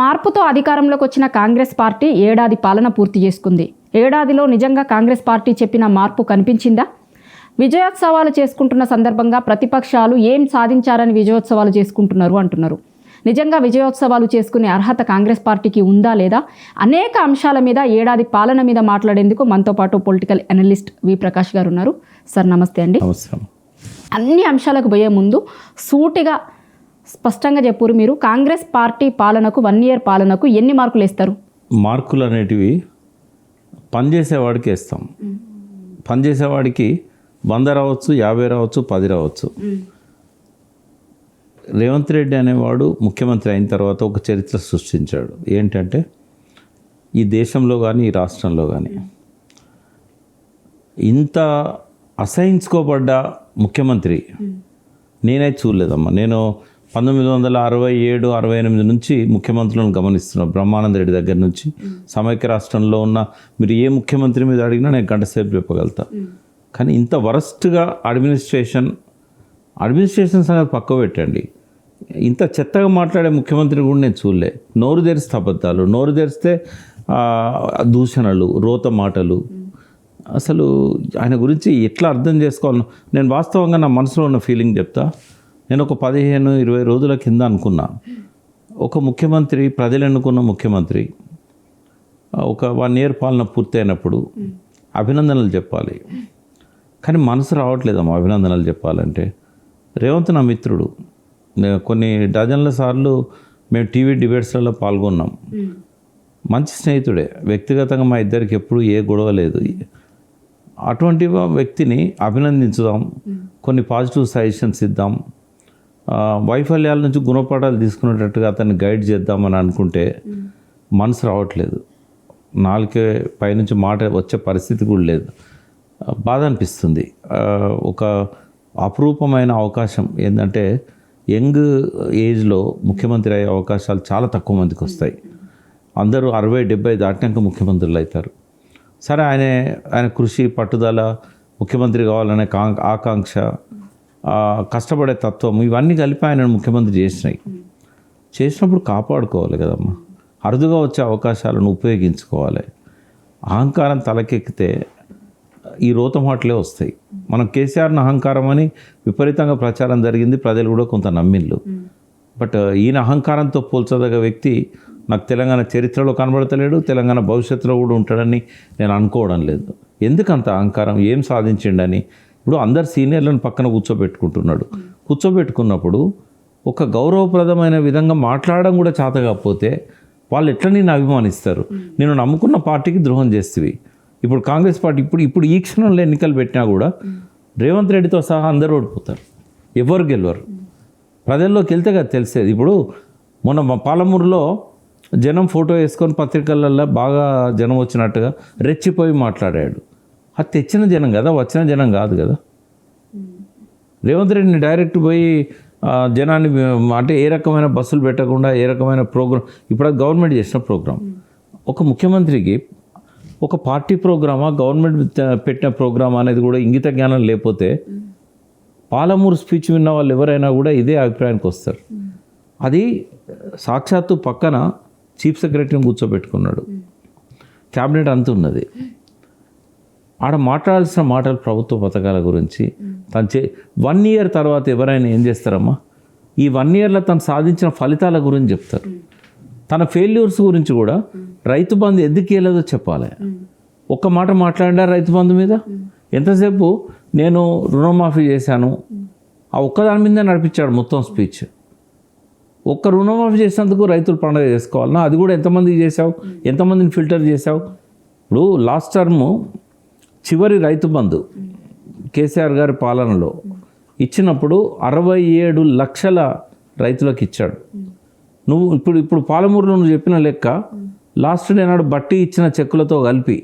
మార్పుతో అధికారంలోకి వచ్చిన కాంగ్రెస్ పార్టీ ఏడాది పాలన పూర్తి చేసుకుంది. ఏడాదిలో నిజంగా కాంగ్రెస్ పార్టీ చెప్పిన మార్పు కనిపించిందా? విజయోత్సవాలు చేసుకుంటున్న సందర్భంగా ప్రతిపక్షాలు ఏం సాధించారని విజయోత్సవాలు చేసుకుంటున్నారు అంటున్నారు. నిజంగా విజయోత్సవాలు చేసుకునే అర్హత కాంగ్రెస్ పార్టీకి ఉందా లేదా అనేక అంశాల మీద ఏడాది పాలన మీద మాట్లాడేందుకు మనతో పాటు పొలిటికల్ అనలిస్ట్ వి ప్రకాష్ గారు ఉన్నారు. సార్ నమస్తే అండి. నమస్కారం. అన్ని అంశాలకు పోయే ముందు సూటిగా స్పష్టంగా చెప్పురు, మీరు కాంగ్రెస్ పార్టీ పాలనకు 1 year పాలనకు ఎన్ని మార్కులు ఇస్తారు? మార్కులు అనేటివి పనిచేసేవాడికి వేస్తాం. పనిచేసేవాడికి 100 రావచ్చు, 50 రావచ్చు, 10 రావచ్చు. రేవంత్ రెడ్డి అనేవాడు ముఖ్యమంత్రి అయిన తర్వాత ఒక చరిత్ర సృష్టించాడు. ఏంటంటే ఈ దేశంలో కానీ ఈ రాష్ట్రంలో కానీ ఇంత అసహించుకోబడ్డ ముఖ్యమంత్రి నేనైతే చూడలేదమ్మా. నేను 1967, 68 నుంచి ముఖ్యమంత్రులను గమనిస్తున్నాను. బ్రహ్మానంద రెడ్డి దగ్గర నుంచి సమైక్య రాష్ట్రంలో ఉన్న మీరు ఏ ముఖ్యమంత్రి మీద అడిగినా నేను గంట సేపు చెప్పగలుగుతా. కానీ ఇంత వరస్ట్గా అడ్మినిస్ట్రేషన్ సంగతి పక్క పెట్టండి, ఇంత చెత్తగా మాట్లాడే ముఖ్యమంత్రి కూడా నేను చూడలే. నోరు తెరిస్తే అబద్ధాలు, నోరు తెరిస్తే దూషణలు, రోత మాటలు. అసలు ఆయన గురించి ఎట్లా అర్థం చేసుకోవాలను నేను వాస్తవంగా నా మనసులో ఉన్న ఫీలింగ్ చెప్తా. నేను ఒక 15-20 రోజుల కింద అనుకున్నా, ఒక ముఖ్యమంత్రి, ప్రజలు ఎన్నుకున్న ముఖ్యమంత్రి ఒక 1 year పాలన పూర్తయినప్పుడు అభినందనలు చెప్పాలి. కానీ మనసు రావట్లేదమ్మా అభినందనలు చెప్పాలంటే. రేవంత్ నా మిత్రుడు, కొన్ని డజన్ల సార్లు మేము టీవీ డిబేట్స్లలో పాల్గొన్నాం. మంచి స్నేహితుడే, వ్యక్తిగతంగా మా ఇద్దరికి ఎప్పుడు ఏ గొడవ లేదు. అటువంటి వ్యక్తిని అభినందించుదాం, కొన్ని పాజిటివ్ సజెషన్స్ ఇద్దాం, వైఫల్యాల నుంచి గుణపాఠాలు తీసుకునేటట్టుగా అతన్ని గైడ్ చేద్దామని అనుకుంటే మనసు రావట్లేదు. నాలుకే పైనుంచి మాట వచ్చే పరిస్థితి కూడా లేదు. బాధ అనిపిస్తుంది. ఒక అపురూపమైన అవకాశం ఏంటంటే యంగ్ ఏజ్లో ముఖ్యమంత్రి అయ్యే అవకాశాలు చాలా తక్కువ మందికి వస్తాయి. అందరూ 60-70 దాటినాక ముఖ్యమంత్రులు అవుతారు. సరే, ఆయన కృషి, పట్టుదల, ముఖ్యమంత్రి కావాలనే ఆకాంక్ష, కష్టపడే తత్వం, ఇవన్నీ కలిపి ఆయన ముఖ్యమంత్రి చేసినప్పుడు కాపాడుకోవాలి కదమ్మా. అరుదుగా వచ్చే అవకాశాలను ఉపయోగించుకోవాలి. అహంకారం తలకెక్కితే ఈ రోత మాటలే వస్తాయి. మనం కేసీఆర్ని అహంకారం అని విపరీతంగా ప్రచారం జరిగింది, ప్రజలు కూడా కొంత నమ్మిళ్ళు. బట్ ఈయన అహంకారంతో పోల్చదగ వ్యక్తి నాకు తెలంగాణ చరిత్రలో కనబడతలేడు, తెలంగాణ భవిష్యత్తులో కూడా ఉంటాడని నేను అనుకోవడం లేదు. ఎందుకంత అహంకారం, ఏం సాధించిండని. ఇప్పుడు అందరు సీనియర్లను పక్కన కూర్చోబెట్టుకున్నప్పుడు ఒక గౌరవప్రదమైన విధంగా మాట్లాడడం కూడా చేత కాకపోతే వాళ్ళు ఎట్లా నేను అభిమానిస్తారు? నేను నమ్ముకున్న పార్టీకి ద్రోహం చేస్తేవి. ఇప్పుడు కాంగ్రెస్ పార్టీ ఇప్పుడు ఈ క్షణంలో ఎన్నికలు పెట్టినా కూడా రేవంత్ రెడ్డితో సహా అందరూ ఓడిపోతారు, ఎవరు గెలవరు. ప్రజల్లోకి వెళ్తే కదా తెలిసేది. ఇప్పుడు మొన్న పాలమూరులో జనం ఫోటో వేసుకొని పత్రికలలో బాగా జనం వచ్చినట్టుగా రెచ్చిపోయి మాట్లాడాడు. అది తెచ్చిన జనం కదా, వచ్చిన జనం కాదు కదా. రేవంత్ రెడ్డిని డైరెక్ట్ పోయి జనాన్ని అంటే ఏ రకమైన బస్సులు పెట్టకుండా, ఏ రకమైన ప్రోగ్రాం, ఇప్పుడు అది గవర్నమెంట్ చేసిన ప్రోగ్రాం. ఒక ముఖ్యమంత్రికి ఒక పార్టీ ప్రోగ్రామా, గవర్నమెంట్ పెట్టిన ప్రోగ్రామా అనేది కూడా ఇంగిత జ్ఞానం లేకపోతే పాలమూరు స్పీచ్ విన్న వాళ్ళు ఎవరైనా కూడా ఇదే అభిప్రాయానికి వస్తారు. అది సాక్షాత్తు పక్కన చీఫ్ సెక్రటరీని కూర్చోబెట్టుకున్నాడు, క్యాబినెట్ అంత ఉన్నది. ఆడ మాట్లాడాల్సిన మాటలు ప్రభుత్వ పథకాల గురించి, 1 year తర్వాత ఎవరైనా ఏం చేస్తారమ్మా, ఈ 1 yearలో తను సాధించిన ఫలితాల గురించి చెప్తారు. తన ఫెయిల్యూర్స్ గురించి కూడా, రైతు బంధు ఎందుకు ఇవ్వలేదో చెప్పాలి. ఒక్క మాట మాట్లాడినా రైతు బంధు మీద ఎంతసేపు నేను రుణమాఫీ చేశాను, ఆ ఒక్కదాని మీద నడిపించాడు మొత్తం స్పీచ్. ఒక్క రుణమాఫీ చేసినందుకు రైతులు పండుగ చేసుకోవాలన్నా? అది కూడా ఎంతమందికి చేసావు, ఎంతమందిని ఫిల్టర్ చేసావు? ఇప్పుడు లాస్ట్ టర్ము చివరి రైతు బంధు కేసీఆర్ గారి పాలనలో ఇచ్చినప్పుడు 67 లక్షల రైతులకు ఇచ్చాడు. నువ్వు ఇప్పుడు పాలమూరులో నువ్వు చెప్పిన లెక్క లాస్ట్ డే నాడు బట్టి ఇచ్చిన చెక్కులతో కలిపి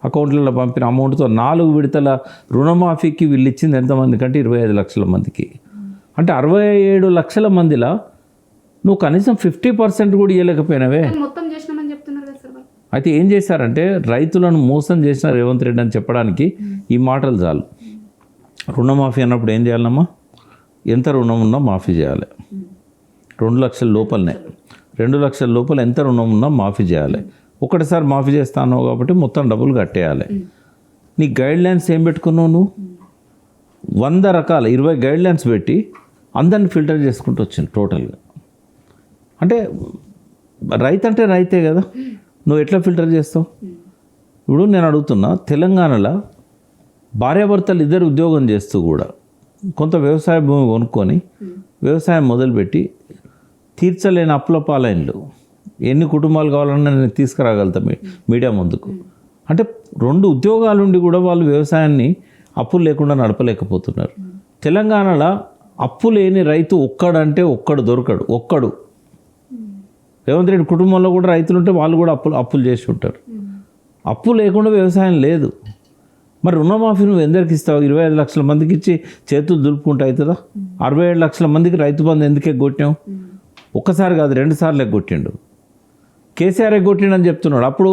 అకౌంట్లలో పంపిన అమౌంట్తో 4 విడతల రుణమాఫీకి వీళ్ళు ఇచ్చింది ఎంతమంది కంటే 25 లక్షల మందికి. అంటే 67 లక్షల మందిలో నువ్వు కనీసం 50% కూడా ఇవ్వలేకపోయినావే. అయితే ఏం చేశారంటే రైతులను మోసం చేసిన రేవంత్ రెడ్డి అని చెప్పడానికి ఈ మాటలు చాలు. రుణమాఫీ అన్నప్పుడు ఏం చేయాలమ్మా, ఎంత రుణం ఉన్నా మాఫీ చేయాలి, 2 లక్షల లోపలనే. 2 లక్షల లోపల ఎంత రుణం ఉన్నా మాఫీ చేయాలి. ఒకటిసారి మాఫీ చేస్తాను కాబట్టి మొత్తం డబ్బులు కట్టేయాలి. నీ గైడ్ లైన్స్ ఏం పెట్టుకున్నావు నువ్వు? 100 రకాల 20 గైడ్ లైన్స్ పెట్టి అందరిని ఫిల్టర్ చేసుకుంటూ వచ్చింది టోటల్గా. అంటే రైతు అంటే రైతే కదా, నువ్వు ఎట్లా ఫిల్టర్ చేస్తావు? ఇప్పుడు నేను అడుగుతున్నా, తెలంగాణలో భార్యాభర్తలు ఇద్దరు ఉద్యోగం చేస్తూ కూడా కొంత వ్యవసాయ భూమి కొనుక్కొని వ్యవసాయం మొదలుపెట్టి తీర్చలేని అప్పుల పాలైన్లు ఎన్ని కుటుంబాలు కావాలన్నా నేను తీసుకురాగలుగుతా మీడియా ముందుకు. అంటే 2 ఉద్యోగాలు ఉండి కూడా వాళ్ళు వ్యవసాయాన్ని అప్పులు లేకుండా నడపలేకపోతున్నారు. తెలంగాణలో అప్పు లేని రైతు ఒక్కడంటే ఒక్కడు దొరకడు. ఒక్కడు రేవంత్ రెడ్డి కుటుంబంలో కూడా రైతులు ఉంటే వాళ్ళు కూడా అప్పులు చేసి ఉంటారు. అప్పు లేకుండా వ్యవసాయం లేదు. మరి రుణమాఫీ నువ్వు ఎందరికి ఇస్తావు? 25 లక్షల మందికి ఇచ్చి చేతులు దులుపుకుంటూ అవుతుందా? 67 లక్షల మందికి రైతు బంధు ఎందుకు ఎగ్గొట్టావు? ఒక్కసారి కాదు 2 సార్లు ఎగ్గొట్టిండు. కేసీఆర్ ఎగ్గొట్టిండు అని చెప్తున్నాడు. అప్పుడు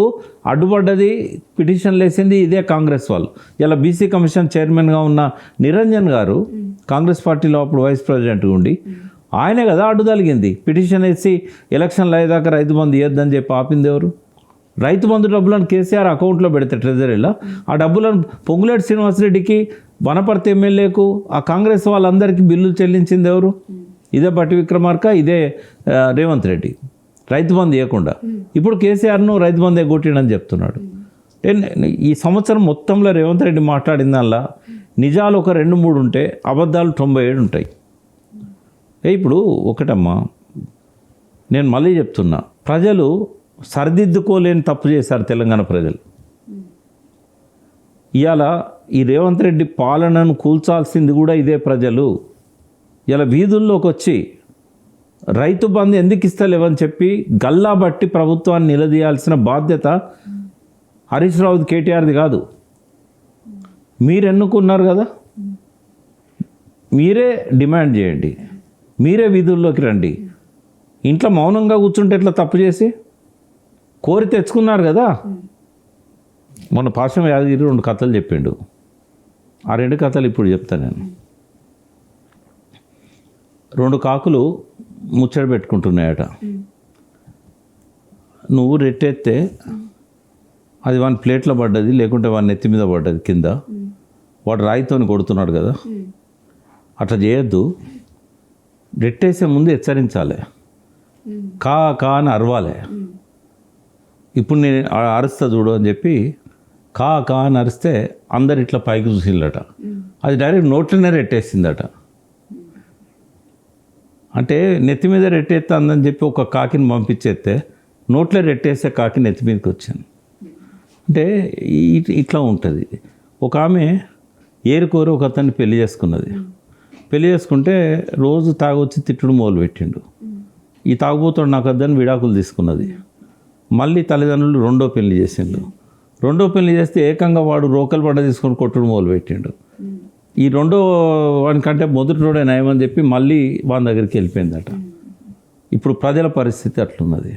అడ్డుపడ్డది, పిటిషన్లు వేసింది ఇదే కాంగ్రెస్ వాళ్ళు. ఇలా బీసీ కమిషన్ చైర్మన్గా ఉన్న నిరంజన్ గారు కాంగ్రెస్ పార్టీలో అప్పుడు వైస్ ప్రెసిడెంట్గా ఉండి ఆయనే కదా అడ్డు తగిలింది. పిటిషన్ వేసి ఎలక్షన్లు అయ్యేదాకా రైతు బంధు ఇవ్వద్దని చెప్పి ఆపింది ఎవరు? రైతు బంధు డబ్బులను కేసీఆర్ అకౌంట్లో పెడితే ట్రెజరీలో ఆ డబ్బులను పొంగులేటి శ్రీనివాసరెడ్డికి, వనపర్తి ఎమ్మెల్యేకు, ఆ కాంగ్రెస్ వాళ్ళందరికీ బిల్లులు చెల్లించింది ఎవరు? ఇదే బట్టి విక్రమార్క, ఇదే రేవంత్ రెడ్డి. రైతు బంధు ఇవ్వకుండా ఇప్పుడు కేసీఆర్ను రైతు బంధు ఎగ్గొట్టిండని చెప్తున్నాడు. ఈ సంవత్సరం మొత్తంలో రేవంత్ రెడ్డి మాట్లాడిన దానిలో నిజాలు ఒక 2-3 ఉంటే అబద్ధాలు 97 ఉంటాయి. ఇప్పుడు ఒకటమ్మా, నేను మళ్ళీ చెప్తున్నా, ప్రజలు సరిదిద్దుకోలేని తప్పు చేశారు తెలంగాణ ప్రజలు. ఇవాళ ఈ రేవంత్ రెడ్డి పాలనను కూల్చాల్సింది కూడా ఇదే ప్రజలు. ఇలా వీధుల్లోకి వచ్చి రైతు బంధు ఎందుకు ఇస్తలేవని చెప్పి గల్లా బట్టి ప్రభుత్వాన్ని నిలదీయాల్సిన బాధ్యత హరీష్ రావుది, కేటీఆర్ది కాదు. మీరు ఎన్నుకున్నారు కదా, మీరే డిమాండ్ చేయండి, మీరే వీధుల్లోకి రండి. ఇంట్లో మౌనంగా కూర్చుంటే ఎట్లా తప్పు చేసి కోరి తెచ్చుకున్నారు కదా. మొన్న పాశం యాదగిరి 2 కథలు చెప్పిండు. ఆ 2 కథలు ఇప్పుడు చెప్తాను నేను. 2 కాకులు ముచ్చట పెట్టుకుంటున్నాయట. నువ్వు రెట్టెత్తే అది వాని ప్లేట్లో పడ్డది, లేకుంటే వాని నెత్తి మీద పడ్డది కింద, వాడు రాయితోని కొడుతున్నాడు కదా. అట్లా చేయొద్దు. రెట్టేసే ముందు హెచ్చరించాలి, కా కా అని అరవాలి. ఇప్పుడు నేను అరుస్తా చూడు అని చెప్పి కా కా అని అరిస్తే అందరు ఇట్లా పైకి చూసిందట. అది డైరెక్ట్ నోట్లోనే రెట్టేసిందట. అంటే నెత్తి మీద రెట్టేస్తా అందని చెప్పి ఒక కాకిని పంపించేస్తే నోట్లో రెట్టేసే కాకి నెత్తి మీదకి వచ్చింది. అంటే ఇట్లా ఉంటుంది. ఒక ఆమె ఏరుకోరు ఒక అతన్ని పెళ్లి చేసుకున్నది. పెళ్లి చేసుకుంటే రోజు తాగొచ్చి తిట్టుడు మొదలు పెట్టిండు. ఈ తాగుబోతాడు నాకు వద్దని విడాకులు తీసుకున్నది. మళ్ళీ తల్లిదండ్రులు 2వ పెళ్లి చేసిండు. 2వ పెళ్లి చేస్తే ఏకంగా వాడు రోకలు పడ్డ తీసుకొని కొట్టుడు మొదలు పెట్టిండు. ఈ 2వ వానికంటే మొదటి రోడే నయమని చెప్పి మళ్ళీ వాని దగ్గరికి వెళ్ళిపోయిందట. ఇప్పుడు ప్రజల పరిస్థితి అట్లున్నది.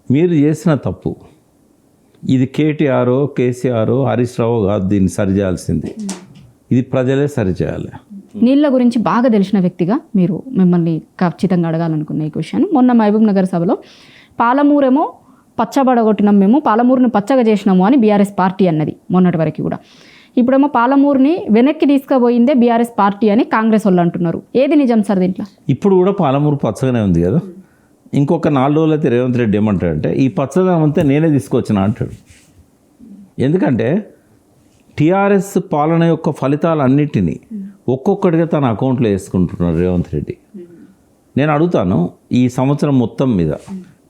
మీరు చేసిన తప్పు ఇది కేటీఆర్, కేసీఆర్, హరీష్ రావు కాదు దీన్ని సరిచేయాల్సింది. ఇది ప్రజలే సరిచేయాలి. నీళ్ళ గురించి బాగా తెలిసిన వ్యక్తిగా మిమ్మల్ని ఖచ్చితంగా అడగాలనుకున్న ఈ క్వశ్చన్. మొన్న మహబూబ్ నగర్ సభలో పాలమూరేమో పచ్చబడగొట్టినాం, మేము పాలమూరుని పచ్చగా చేసినాము అని బీఆర్ఎస్ పార్టీ అన్నది మొన్నటి వరకు కూడా. ఇప్పుడేమో పాలమూరుని వెనక్కి తీసుకుపోయిందే బీఆర్ఎస్ పార్టీ అని కాంగ్రెస్ వాళ్ళు అంటున్నారు. ఏది నిజం సార్ దీంట్లో? ఇప్పుడు కూడా పాలమూరు పచ్చగానే ఉంది కదా. ఇంకొక 4 రోజులు అయితే రేవంత్ రెడ్డి ఏమంటాడంటే ఈ పచ్చదనం అంతా నేనే తీసుకొచ్చిన అంటాడు. ఎందుకంటే టీఆర్ఎస్ పాలన యొక్క ఫలితాలన్నిటినీ ఒక్కొక్కటిగా తన అకౌంట్లో వేసుకుంటున్నాడు రేవంత్ రెడ్డి. నేను అడుగుతాను, ఈ సంవత్సరం మొత్తం మీద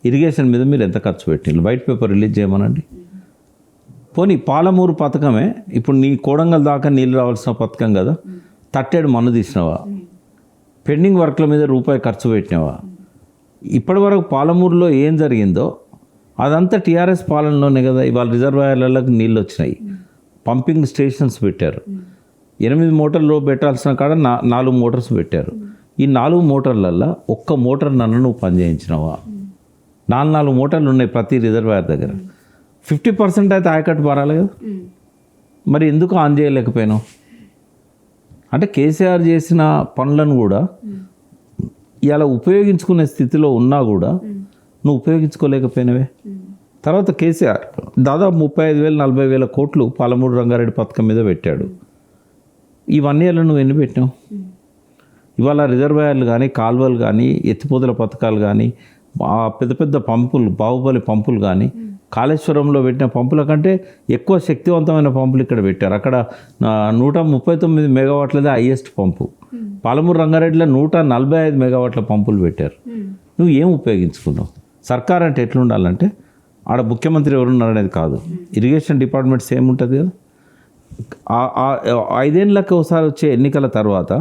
ఇరిగేషన్ మీద మీరు ఎంత ఖర్చు పెట్టిండ్రు? వైట్ పేపర్ రిలీజ్ చేయమనండి. పోనీ పాలమూరు పథకమే ఇప్పుడు నీ కోడంగల్ దాకా నీళ్ళు రావాల్సిన పథకం కదా, తట్టేడు మన్ను తీసినావా? పెండింగ్ వర్క్ల మీద రూపాయి ఖర్చు పెట్టినావా? ఇప్పటి వరకు పాలమూరులో ఏం జరిగిందో అదంతా టీఆర్ఎస్ పాలనలోనే కదా. ఇవాళ రిజర్వాయర్లకు నీళ్ళు వచ్చినాయి, పంపింగ్ స్టేషన్స్ పెట్టారు. 8 మోటార్లు పెట్టాల్సిన కాడ 4 మోటార్స్ పెట్టారు. ఈ 4 మోటార్లల్లో ఒక్క మోటార్ నన్ను నువ్వు పని చేయించినావా? 4 మోటార్లు ఉన్నాయి ప్రతి రిజర్వాయర్ దగ్గర. 50% అయితే ఆయకట్టు పారాలి కదా. మరి ఎందుకు ఆన్ చేయలేకపోయినావు? అంటే కేసీఆర్ చేసిన పనులను కూడా ఇలా ఉపయోగించుకునే స్థితిలో ఉన్నా కూడా నువ్వు ఉపయోగించుకోలేకపోయినవే. తర్వాత కేసీఆర్ దాదాపు 35,000-40,000 కోట్లు పాలమూరు రంగారెడ్డి పథకం మీద పెట్టాడు. ఈ 1 yearలో నువ్వు ఎన్ని పెట్టినావు? ఇవాళ రిజర్వాయర్లు కానీ, కాలువలు కానీ, ఎత్తిపోతల పథకాలు కానీ, పెద్ద పెద్ద పంపులు, బాహుబలి పంపులు కానీ, కాళేశ్వరంలో పెట్టిన పంపుల కంటే ఎక్కువ శక్తివంతమైన పంపులు ఇక్కడ పెట్టారు. అక్కడ 139 మెగావాట్లదే హైయెస్ట్ పంపు. పాలమూరు రంగారెడ్డిలో 145 మెగావాట్ల పంపులు పెట్టారు. నువ్వు ఏం ఉపయోగించుకున్నావు? సర్కార్ అంటే ఎట్లుండాలంటే ఆడ ముఖ్యమంత్రి ఎవరున్నారు అనేది కాదు, ఇరిగేషన్ డిపార్ట్మెంట్ సేమ్ ఉంటుంది కదా. 5 ఏళ్ళకి ఒకసారి వచ్చే ఎన్నికల తర్వాత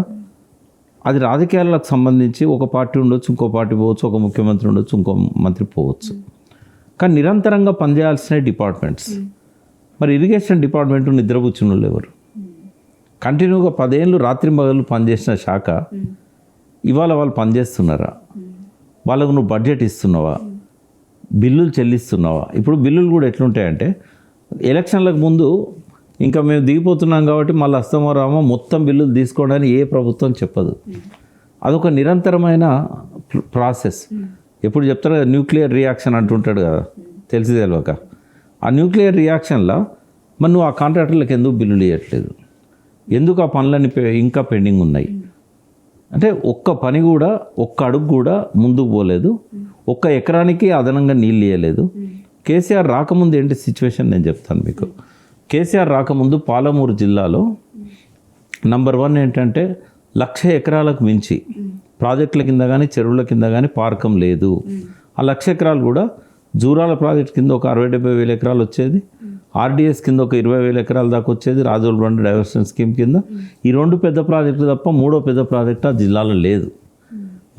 అది రాజకీయాలకు సంబంధించి ఒక పార్టీ ఉండొచ్చు, ఇంకో పార్టీ పోవచ్చు, ఒక ముఖ్యమంత్రి ఉండొచ్చు, ఇంకో మంత్రి పోవచ్చు. కానీ నిరంతరంగా పనిచేయాల్సిన డిపార్ట్మెంట్స్. మరి ఇరిగేషన్ డిపార్ట్మెంట్ నిద్రపుచ్చిన వాళ్ళు ఎవరు? కంటిన్యూగా 10 ఏళ్ళు రాత్రి మగళ్ళు పనిచేసిన శాఖ ఇవాళ వాళ్ళు పనిచేస్తున్నారా? వాళ్ళకు నువ్వు బడ్జెట్ ఇస్తున్నావా? బిల్లులు చెల్లిస్తున్నావా? ఇప్పుడు బిల్లులు కూడా ఎట్లుంటాయంటే ఎలక్షన్లకు ముందు ఇంకా మేము దిగిపోతున్నాం కాబట్టి మళ్ళీ వస్తామో రామో మొత్తం బిల్లులు తీసుకోవడానికి ఏ ప్రభుత్వం చెప్పదు. అదొక నిరంతరమైన ప్రాసెస్. ఎప్పుడు చెప్తారు కదా, న్యూక్లియర్ రియాక్షన్ అంటుంటాడు కదా, తెలిసి తెలియక. ఆ న్యూక్లియర్ రియాక్షన్లో మరి నువ్వు ఆ కాంట్రాక్టర్లకు ఎందుకు బిల్లులు ఇవ్వట్లేదు? ఎందుకు ఆ పనులన్నీ ఇంకా పెండింగ్ ఉన్నాయి? అంటే ఒక్క పని కూడా, ఒక్క అడుగు కూడా ముందుకు పోలేదు. ఒక్క ఎకరానికి అదనంగా నీళ్ళు ఇవ్వలేదు. కేసీఆర్ రాకముందు ఏంటి సిచ్యువేషన్ నేను చెప్తాను మీకు. కేసీఆర్ రాకముందు పాలమూరు జిల్లాలో నంబర్ 1 ఏంటంటే 1,00,000 ఎకరాలకు మించి ప్రాజెక్టుల కింద కానీ, చెరువుల కింద కానీ పార్కం లేదు. ఆ 1,00,000 ఎకరాలు కూడా జూరాల ప్రాజెక్ట్ కింద ఒక 60-70 వేల ఎకరాలు వచ్చేది. ఆర్డీఎస్ కింద ఒక 20,000 ఎకరాల దాకా వచ్చేది, రాజోల్ బండ్ డైవర్షన్ స్కీమ్ కింద. ఈ 2 పెద్ద ప్రాజెక్టులు తప్ప 3వ పెద్ద ప్రాజెక్ట్ ఆ జిల్లాలో లేదు.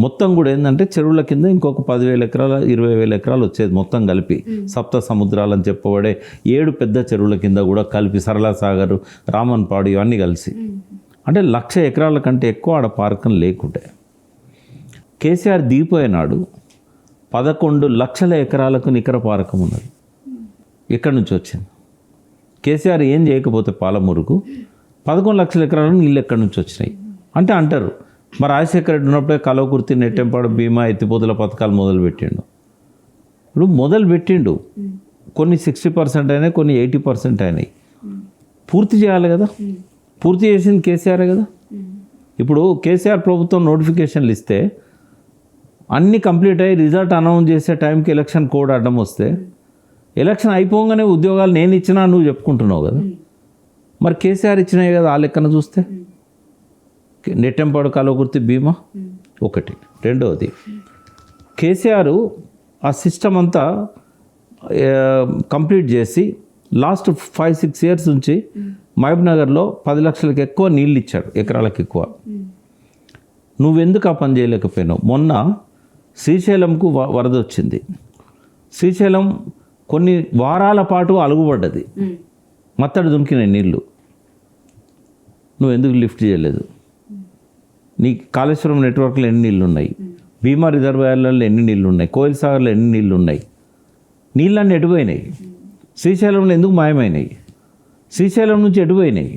మొత్తం కూడా ఏంటంటే చెరువుల కింద ఇంకొక 10,000 ఎకరాలు, 20,000 ఎకరాలు వచ్చేది మొత్తం కలిపి. సప్త సముద్రాలని చెప్పబడే 7 పెద్ద చెరువుల కింద కూడా కలిపి, సరళసాగర్, రామన్పాడు ఇవన్నీ కలిసి. అంటే 1,00,000 ఎకరాల కంటే ఎక్కువ ఆడ పార్కం లేకుంటే. కేసీఆర్ దిగిపోయినాడు 11 లక్షల ఎకరాలకు నికర పార్కం ఉన్నది. ఎక్కడి నుంచి వచ్చింది? కేసీఆర్ ఏం చేయకపోతే పాలమూరుకు 11 లక్షల ఎకరాలకు నీళ్ళు ఎక్కడి నుంచి వచ్చినాయి అంటే అంటారు. మరి రాజశేఖర రెడ్డి ఉన్నప్పుడే కలవకుర్తి, నెట్టెంపాడు, భీమా, ఎత్తిపోతల పథకాలు మొదలుపెట్టిండు. ఇప్పుడు మొదలుపెట్టిండు, కొన్ని 60% అయినాయి, కొన్ని 80% అయినాయి. పూర్తి చేయాలి కదా. పూర్తి చేసింది కేసీఆరే కదా. ఇప్పుడు కేసీఆర్ ప్రభుత్వం నోటిఫికేషన్లు ఇస్తే అన్నీ కంప్లీట్ అయ్యి రిజల్ట్ అనౌన్స్ చేసే టైంకి ఎలక్షన్ కోడ్ అడ్డం వస్తే, ఎలక్షన్ అయిపోగానే ఉద్యోగాలు నేను ఇచ్చినా నువ్వు చెప్పుకుంటున్నావు కదా. మరి కేసీఆర్ ఇచ్చినాయి కదా ఆ లెక్కన చూస్తే. నెట్టెంపాడు, కలవకుర్తి, భీమా ఒకటి. రెండవది, కేసీఆర్ ఆ సిస్టమ్ అంతా కంప్లీట్ చేసి లాస్ట్ 5-6 ఇయర్స్ నుంచి మహబూబ్నగర్లో 10 లక్షలకు ఎక్కువ నీళ్ళు ఇచ్చాడు, ఎకరాలకు ఎక్కువ. నువ్వెందుకు ఆ పని చేయలేకపోయినావు? మొన్న శ్రీశైలంకు వరద వచ్చింది. శ్రీశైలం కొన్ని వారాల పాటు అలుగుపడ్డది, మత్తడి దుమికినాయి నీళ్ళు. నువ్వెందుకు లిఫ్ట్ చేయలేదు? నీ కాళేశ్వరం నెట్వర్క్లో ఎన్ని నీళ్ళు ఉన్నాయి? భీమా రిజర్వాయర్లలో ఎన్ని నీళ్ళు ఉన్నాయి? కోయిల్ సాగర్లో ఎన్ని నీళ్ళు ఉన్నాయి? నీళ్ళన్నీ ఎటుపోయినాయి? శ్రీశైలంలో ఎందుకు మాయమైనాయి? శ్రీశైలం నుంచి ఎటుపోయినాయి?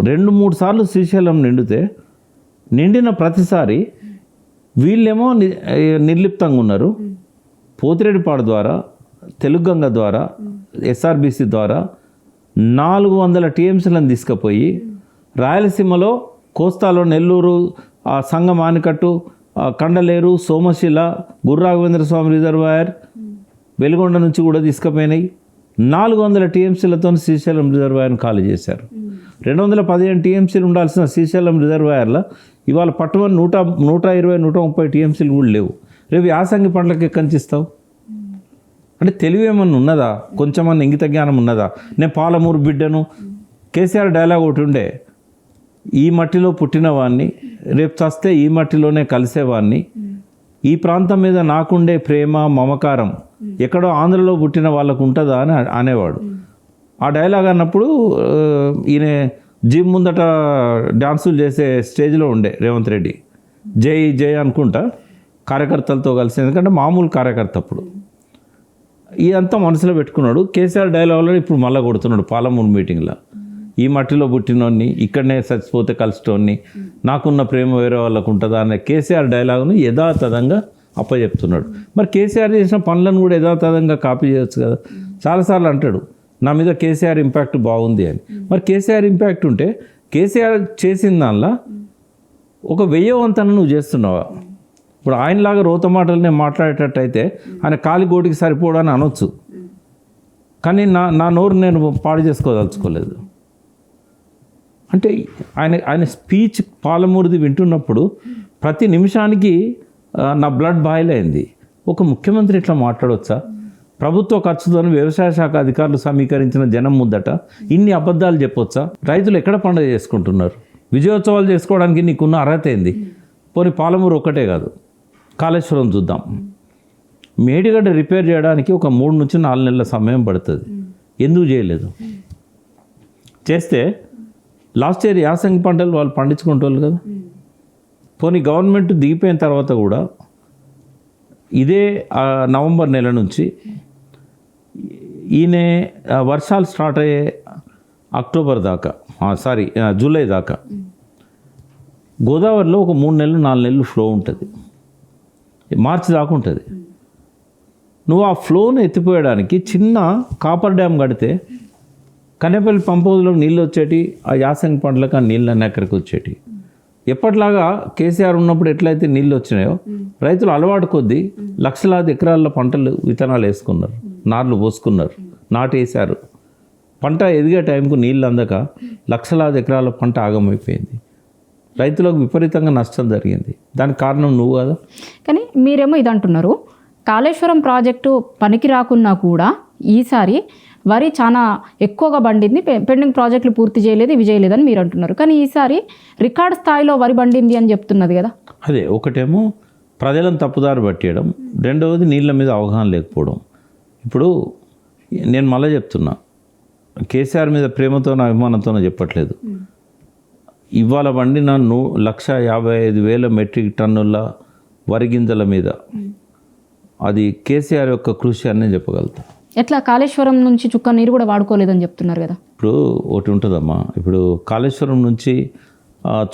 2-3 సార్లు శ్రీశైలం నిండితే, నిండిన ప్రతిసారి వీళ్ళేమో నిర్లిప్తంగా ఉన్నారు. పోతిరెడ్డిపాడు ద్వారా, తెలుగంగ ద్వారా, ఎస్ఆర్బీసీ ద్వారా 400 టీఎంసీలను తీసుకుపోయి రాయలసీమలో, కోస్తాలో నెల్లూరు, సంగం ఆనకట్టు, కండలేరు, సోమశిల, గుర్రాఘవేంద్ర స్వామి రిజర్వాయర్, వెలుగొండ నుంచి కూడా తీసుకుపోయినాయి. 400 టీఎంసీలతో శ్రీశైలం రిజర్వాయర్ను ఖాళీ చేశారు. 215 టీఎంసీలు ఉండాల్సిన శ్రీశైలం రిజర్వాయర్లో ఇవాళ పట్టుమని 120-130 టీఎంసీలు కూడా లేవు. రేపు యాసంగి పంటలకు ఎక్కించిస్తావు అంటే తెలివి ఏమన్నా ఉన్నదా? కొంచెమన్నా ఇంగిత జ్ఞానం ఉన్నదా? నేను పాలమూరు బిడ్డను. కేసీఆర్ డైలాగ్ ఒకటి ఉండే, ఈ మట్టిలో పుట్టిన వాడిని, రేపు చస్తే ఈ మట్టిలోనే కలిసేవాడిని, ఈ ప్రాంతం మీద నాకుండే ప్రేమ మమకారం ఎక్కడో ఆంధ్రలో పుట్టిన వాళ్ళకు ఉంటుందా అని అనేవాడు. ఆ డైలాగ్ అన్నప్పుడు ఈయన జిమ్ ముందట డాన్సులు చేసే స్టేజ్లో ఉండే రేవంత్ రెడ్డి, జై జై అనుకుంటా కార్యకర్తలతో కలిసి. ఎందుకంటే మామూలు కార్యకర్త అప్పుడు. ఇదంతా మనసులో పెట్టుకున్నాడు. కేసీఆర్ డైలాగ్లో ఇప్పుడు మళ్ళీ కొడుతున్నాడు పాలమూరు మీటింగ్లో. ఈ మట్టిలో పుట్టినోడిని ఇక్కడనే చచ్చిపోతే కలిసిటోడిని నాకున్న ప్రేమ వేరే వాళ్ళకు ఉంటుందా అనే కేసీఆర్ డైలాగును యథాతథంగా అప్పచెప్తున్నాడు. మరి కేసీఆర్ చేసిన పనులను కూడా యథాతథంగా కాపీ చేయొచ్చు కదా. చాలాసార్లు అంటాడు నా మీద కేసీఆర్ ఇంపాక్ట్ బాగుంది అని. మరి కేసీఆర్ ఇంపాక్ట్ ఉంటే కేసీఆర్ చేసిన దానిలో ఒక 1000 వంతన నువ్వు చేస్తున్నావా? ఇప్పుడు ఆయనలాగా రోత మాటలు నేను మాట్లాడేటట్టయితే ఆయన కాలి గోటికి సరిపోవడానికి అనొచ్చు, కానీ నా నోరు నేను పాడు చేసుకోదలుచుకోలేదు. అంటే ఆయన స్పీచ్ పాలమూరిది వింటున్నప్పుడు ప్రతి నిమిషానికి నా బ్లడ్ బాయిల్ అయింది. ఒక ముఖ్యమంత్రి ఇట్లా మాట్లాడవచ్చా? ప్రభుత్వ ఖర్చుతో వ్యవసాయ శాఖ అధికారులు సమీకరించిన జనం ముద్దట ఇన్ని అబద్ధాలు చెప్పొచ్చా? రైతులు ఎక్కడ పండుగ చేసుకుంటున్నారు? విజయోత్సవాలు చేసుకోవడానికి నీకున్న అర్హత ఏంది? పోనీ పాలమూరు ఒక్కటే కాదు, కాళేశ్వరం చూద్దాం. మేడిగడ్డ రిపేర్ చేయడానికి ఒక 3 నుంచి 4 నెలల సమయం పడుతుంది. ఎందుకు చేయలేదు? చేస్తే లాస్ట్ ఇయర్ యాసంగి పంటలు వాళ్ళు పండించుకుంటారు కదా. పోనీ గవర్నమెంట్ దిగిపోయిన తర్వాత కూడా ఇదే నవంబర్ నెల నుంచి ఈయన వర్షాలు స్టార్ట్ అయ్యే అక్టోబర్ దాకా, జూలై దాకా గోదావరిలో ఒక 3 నెలలు 4 నెలలు ఫ్లో ఉంటుంది, మార్చి దాకా ఉంటుంది. నువ్వు ఆ ఫ్లోను ఎత్తిపోయడానికి చిన్న కాపర్ డ్యామ్ కడితే కనేపల్లి పంప్ హౌస్లోకి నీళ్ళు వచ్చేటి, ఆ యాసంగి పంటలకు ఆ నీళ్ళు అన్నీ ఎక్కడికి వచ్చేటి. ఎప్పటిలాగా కేసీఆర్ ఉన్నప్పుడు ఎట్లయితే నీళ్ళు వచ్చినాయో రైతులు అలవాటు కొద్దీ లక్షలాది ఎకరాల్లో పంటలు విత్తనాలు వేసుకున్నారు, నార్లు పోసుకున్నారు, నాటేశారు. పంట ఎదిగే టైంకు నీళ్ళు అందక లక్షలాది ఎకరాల పంట ఆగమైపోయింది. రైతులకు విపరీతంగా నష్టం జరిగింది. దానికి కారణం నువ్వు కదా. కానీ మీరేమో ఇది అంటున్నారు, కాళేశ్వరం ప్రాజెక్టు పనికి రాకున్నా కూడా ఈసారి వరి చాలా ఎక్కువగా పండింది, పెండింగ్ ప్రాజెక్టులు పూర్తి చేయలేదు, ఇవి చేయలేదని మీరు అంటున్నారు. కానీ ఈసారి రికార్డ్ స్థాయిలో వరి పండింది అని చెప్తున్నది కదా. అదే ఒకటేమో ప్రజలను తప్పుదారి పట్టేయడం, రెండవది నీళ్ళ మీద అవగాహన లేకపోవడం. ఇప్పుడు నేను మళ్ళీ చెప్తున్నా, కేసీఆర్ మీద ప్రేమతోనో అభిమానంతోనో చెప్పట్లేదు. ఇవాళ పండిన 1,55,000 మెట్రిక్ టన్నుల వరి గింజల మీద అది కేసీఆర్ యొక్క కృషి అని చెప్పగలుగుతా. ఎట్లా కాళేశ్వరం నుంచి చుక్క నీరు కూడా వాడుకోలేదని చెప్తున్నారు కదా. ఇప్పుడు ఒకటి ఉంటుందమ్మా, ఇప్పుడు కాళేశ్వరం నుంచి